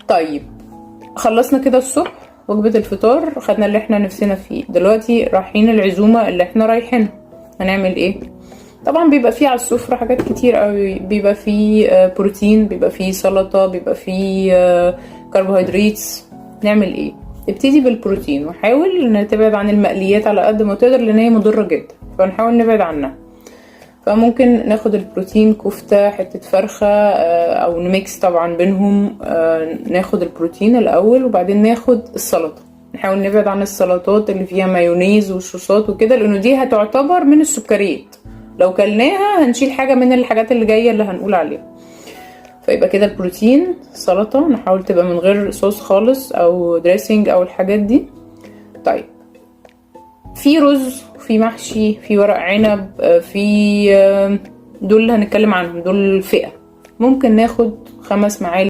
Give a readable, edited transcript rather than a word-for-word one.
طيب خلصنا كده الصبح وجبة الفطار، خدنا اللي احنا نفسنا فيه. دلوقتي رايحين العزومة اللي احنا رايحينها، هنعمل ايه؟ طبعا بيبقى فيه على السفرة حاجات كتير قوي، بيبقى فيه بروتين، بيبقى فيه سلطة، بيبقى فيه كربوهيدرات. نعمل ايه؟ ابتدي بالبروتين وحاول تبعد عن المقليات على قد ما تقدر لان هي مضرة جدا، فنحاول نبعد عنها. فممكن ناخد البروتين كفتة، حتة فرخة، او نميكس طبعا بينهم. ناخد البروتين الاول وبعدين ناخد السلطة. نحاول نبعد عن السلطات اللي فيها مايونيز وصوصات وكده لانه دي هتعتبر من السكريات، لو كلناها هنشيل حاجة من الحاجات اللي جاية اللي هنقول عليها. فيبقى كده البروتين سلطة، نحاول تبقى من غير صوص خالص او دريسنج او الحاجات دي. طيب في رز، في محشي، في ورق عنب، في دول اللي هنتكلم عنهم، دول الفئة. ممكن ناخد 5 معالق